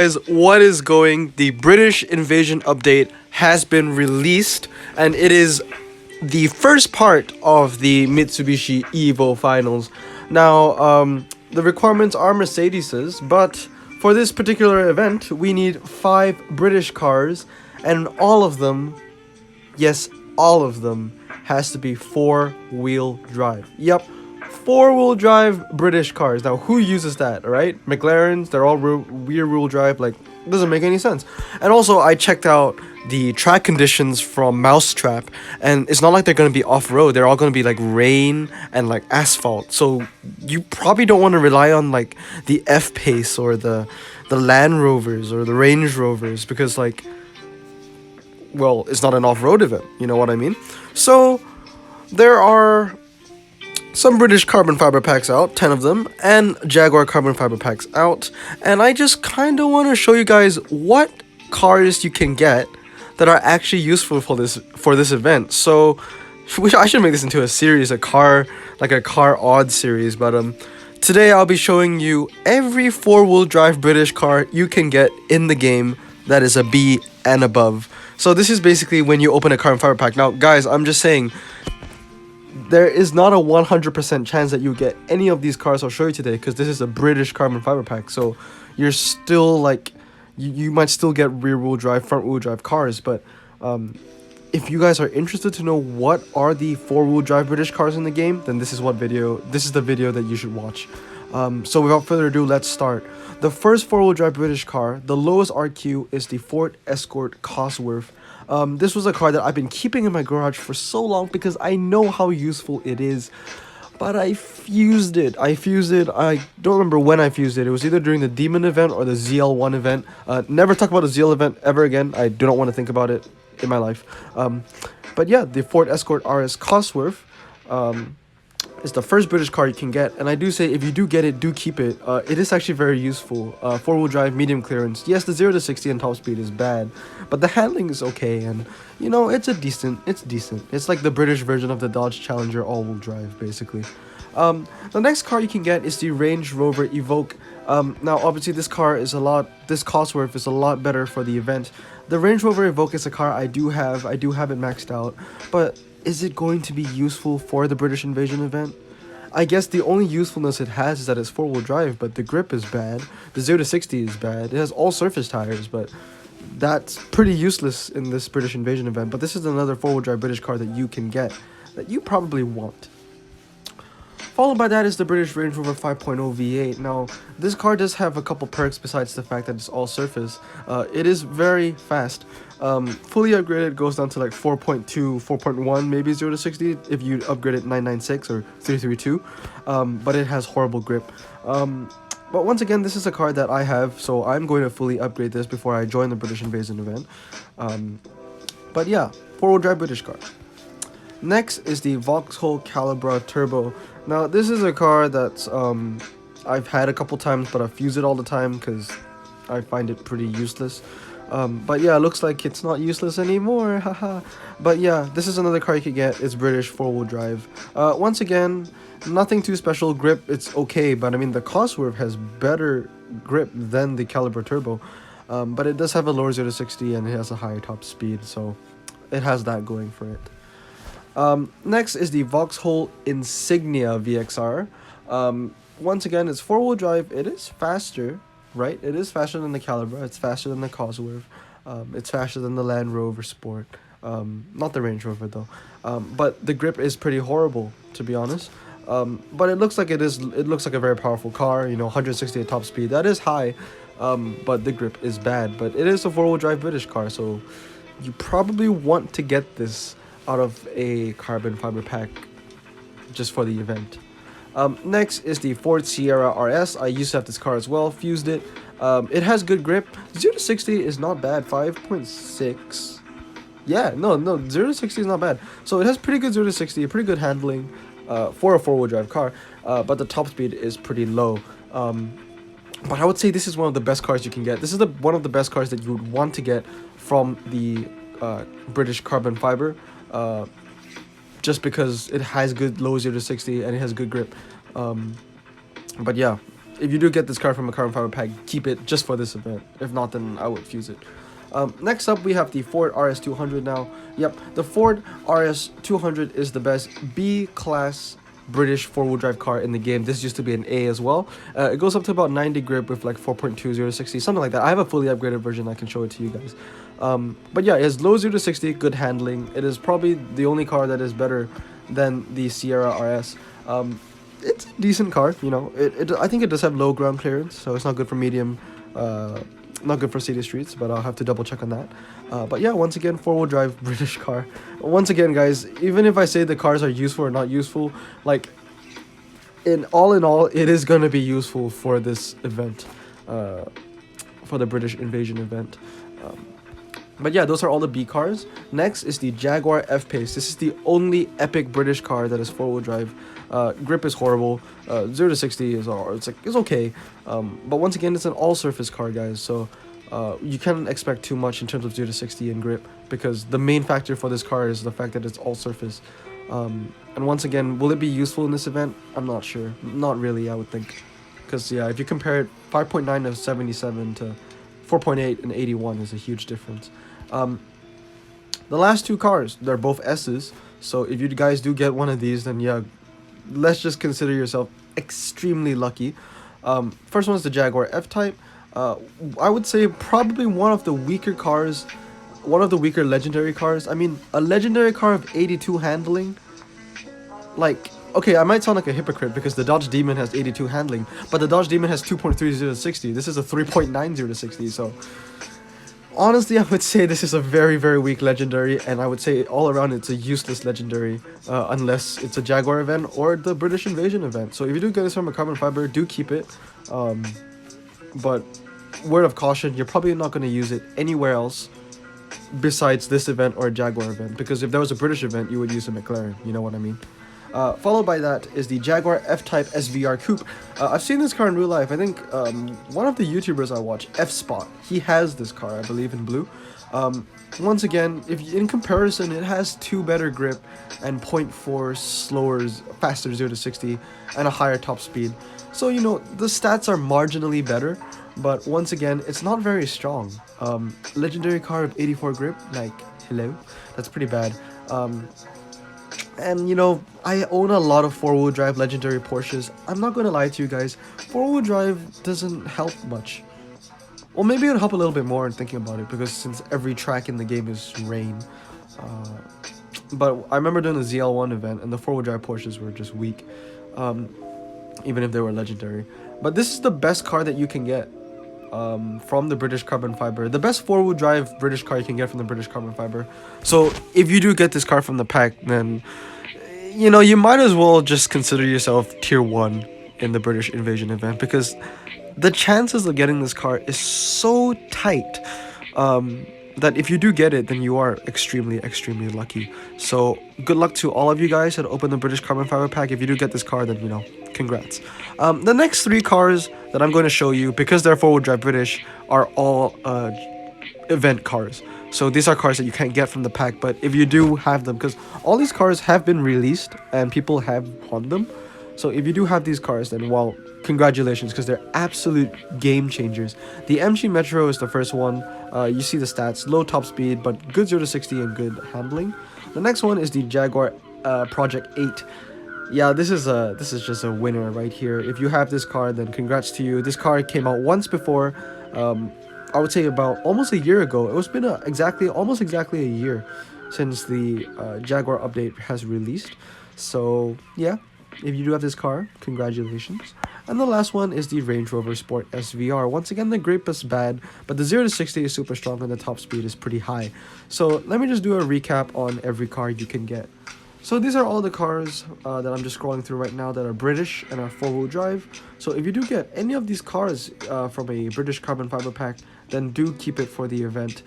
guys, what is going? The British Invasion update has been released, and it is the first part of the Mitsubishi Evo finals. Now, the requirements are Mercedes's, but for this particular event, we need 5 British cars, and all of them, yes, all of them, has to be 4-wheel drive. Yep, 4-wheel drive British cars. Now, who uses that, right? McLarens, they're all rear-wheel drive, like, doesn't make any sense. And also, I checked out the track conditions from Mousetrap, and it's not like they're going to be off-road. They're all going to be, like, rain and, like, asphalt. So, you probably don't want to rely on, like, the F-Pace or the Land Rovers or the Range Rovers, because, like, well, it's not an off-road event, you know what I mean? So, there are some British carbon fiber packs out, 10 of them, and Jaguar carbon fiber packs out, and I just kind of want to show you guys what cars you can get that are actually useful for this event. So, I should make this into a series, a car odd series, but today I'll be showing you every 4-wheel drive British car you can get in the game that is a B and above. So this is basically when you open a carbon fiber pack. Now, guys, I'm just saying, there is not a 100% chance that you get any of these cars I'll show you today, because this is a British carbon fiber pack. So you're still like, you might still get rear-wheel drive, front-wheel drive cars. But if you guys are interested to know what are the 4-wheel drive British cars in the game, then this is the video that you should watch. So without further ado, let's start. The first 4-wheel drive British car, the lowest RQ, is the Ford Escort Cosworth. This was a car that I've been keeping in my garage for so long because I know how useful it is. But I fused it. I don't remember when I fused it. It was either during the Demon event or the ZL1 event. Never talk about the ZL event ever again. I do not want to think about it in my life. But yeah, the Ford Escort RS Cosworth is the first British car you can get. And I do say, if you do get it, do keep it. It is actually very useful. 4-wheel drive, medium clearance. Yes, the 0 to 60 and top speed is bad, but the handling is okay. And, you know, it's decent. It's like the British version of the Dodge Challenger all-wheel drive, basically. The next car you can get is the Range Rover Evoque. Now, obviously, this Cosworth is a lot better for the event. The Range Rover Evoque is a car I do have it maxed out, but is it going to be useful for the British Invasion event? I guess the only usefulness it has is that it's 4-wheel drive, but the grip is bad. The 0 to 60 is bad. It has all surface tires, but that's pretty useless in this British Invasion event. But this is another 4-wheel drive British car that you can get, that you probably want. Followed by that is the British Range Rover 5.0 V8. Now, this car does have a couple perks besides the fact that it's all surface. It is very fast. Fully upgraded goes down to like 4.2, 4.1, maybe 0 to 60 if you upgrade it 996 or 332. But it has horrible grip. But once again, this is a car that I have, so I'm going to fully upgrade this before I join the British Invasion event. But yeah, 4-wheel drive British car. Next is the Vauxhall Calibra Turbo. Now, this is a car that's I've had a couple times, but I fuse it all the time because I find it pretty useless. But yeah, it looks like it's not useless anymore, haha. But yeah, this is another car you could get. It's British 4-wheel drive. Once again, nothing too special. Grip, it's okay, but I mean, the Cosworth has better grip than the Calibra Turbo. But it does have a lower 0 to 60 and it has a higher top speed, so it has that going for it. Next is the Vauxhall Insignia VXR. Once again, it's 4-wheel drive. It is faster, right? It is faster than the Calibra. It's faster than the Cosworth. It's faster than the Land Rover Sport. Not the Range Rover though. But the grip is pretty horrible, to be honest. But it looks like it looks like a very powerful car. You know, 168 top speed. That is high. But the grip is bad. But it is a 4-wheel drive British car, so you probably want to get this out of a carbon fiber pack just for the event. Next is the Ford Sierra RS. I used to have this car as well, fused it. It has good grip. 0 to 60 is not bad, 5.6. Yeah, no, 0 to 60 is not bad. So it has pretty good 0 to 60, pretty good handling for a 4-wheel drive car, but the top speed is pretty low. But I would say this is one of the best cars you can get. This is one of the best cars that you would want to get from the British carbon fiber. Just because it has good low 0 to 60 and it has good grip. But yeah, if you do get this car from a carbon fiber pack, keep it just for this event. If not, then I would fuse it. Next up, we have the Ford RS200 now. Yep, the Ford RS200 is the best B-class British four-wheel drive car in the game. This used to be an A as well. It goes up to about 90 grip with like 4.2 0 to 60, something like that. I have a fully upgraded version. I can show it to you guys. But yeah, it has low 0 to 60, good handling. It is probably the only car that is better than the Sierra RS. It's a decent car, you know. I think it does have low ground clearance, so it's not good for medium, not good for city streets, but I'll have to double check on that. But yeah, once again, four-wheel drive British car. Once again, guys, even if I say the cars are useful or not useful, like, in all, it is going to be useful for this event, for the British Invasion event. But yeah, those are all the B cars. Next is the Jaguar F-Pace. This is the only epic British car that is four-wheel drive. Grip is horrible. 0 to 60 is it's okay. But once again, it's an all-surface car, guys. So you can't expect too much in terms of 0 to 60 and grip, because the main factor for this car is the fact that it's all-surface. And once again, will it be useful in this event? I'm not sure. Not really, I would think. Because yeah, if you compare it, 5.9 to 77 to 4.8 and 81 is a huge difference. The last two cars, they're both S's, so if you guys do get one of these, then yeah, let's just consider yourself extremely lucky. First one is the Jaguar F-Type. I would say probably one of the weaker cars, one of the weaker legendary cars. I mean, a legendary car of 82 handling, like, okay, I might sound like a hypocrite because the Dodge Demon has 82 handling, but the Dodge Demon has 2.30 to 60. This is a 3.90 to 60, so honestly, I would say this is a very, very weak legendary, and I would say all around it's a useless legendary, unless it's a Jaguar event or the British Invasion event. So if you do get this from a carbon fiber, do keep it. But word of caution, you're probably not going to use it anywhere else besides this event or a Jaguar event, because if there was a British event, you would use a McLaren, you know what I mean? Followed by that is the Jaguar F-Type SVR Coupe. I've seen this car in real life. I think one of the YouTubers I watch, F-Spot, he has this car, I believe, in blue. Once again, if in comparison, it has 2 better grip and 0.4 slower, faster 0 to 60 and a higher top speed. So, you know, the stats are marginally better, but once again, it's not very strong. Legendary car of 84 grip, like, hello, that's pretty bad. And you know, I own a lot of four-wheel drive legendary Porsches. I'm not gonna lie to you guys, four-wheel drive doesn't help much. Well, maybe it'll help a little bit more in thinking about it, because since every track in the game is rain. But I remember doing the ZL1 event, and the four-wheel drive Porsches were just weak, even if they were legendary. But this is the best car that you can get from the British carbon fiber. The best four-wheel drive British car you can get from the British carbon fiber. So if you do get this car from the pack, then you know, you might as well just consider yourself tier 1 in the British Invasion event, because the chances of getting this car is so tight that if you do get it, then you are extremely, extremely lucky. So good luck to all of you guys that open the British carbon fiber pack. If you do get this car, then, you know, congrats. The next 3 cars that I'm going to show you, because they're four-wheel drive British, are all event cars. So these are cars that you can't get from the pack, but if you do have them, because all these cars have been released and people have won them. So if you do have these cars, then well, congratulations, because they're absolute game changers. The MG Metro is the first one. You see the stats, low top speed, but good 0 to 60 and good handling. The next one is the Jaguar Project 8. Yeah, this is just a winner right here. If you have this car, then congrats to you. This car came out once before. I would say about almost a year ago. It's been almost exactly a year since the Jaguar update has released. So yeah, if you do have this car, congratulations. And the last one is the Range Rover Sport SVR. Once again, the grip is bad, but the 0 to 60 is super strong and the top speed is pretty high. So let me just do a recap on every car you can get. So these are all the cars that I'm just scrolling through right now that are British and are four-wheel drive. So if you do get any of these cars from a British carbon fiber pack, then do keep it for the event.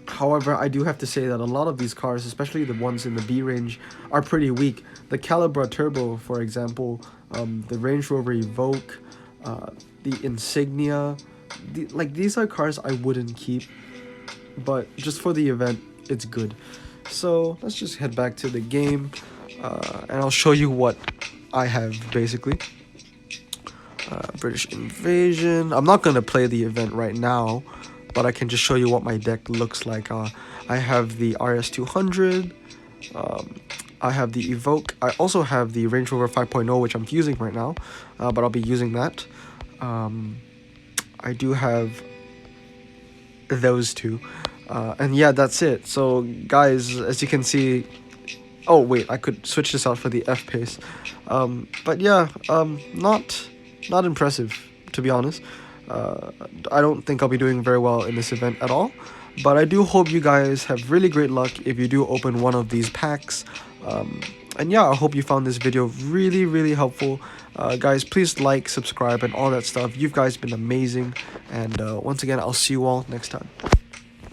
However, I do have to say that a lot of these cars, especially the ones in the B range, are pretty weak. The Calibra Turbo, for example, the Range Rover Evoque, the Insignia, these are cars I wouldn't keep, but just for the event, it's good. So let's just head back to the game, and I'll show you what I have basically. British Invasion. I'm not gonna play the event right now, but I can just show you what my deck looks like. I have the RS200. I have the Evoke. I also have the Range Rover 5.0, which I'm using right now, but I'll be using that. I do have those two, and yeah, that's it. So guys, as you can see, oh wait, I could switch this out for the F pace, but yeah, not impressive, to be honest. I don't think I'll be doing very well in this event at all, but I do hope you guys have really great luck if you do open one of these packs. And yeah, I hope you found this video really helpful. Guys, please like, subscribe, and all that stuff. You guys been amazing, and once again, I'll see you all next time.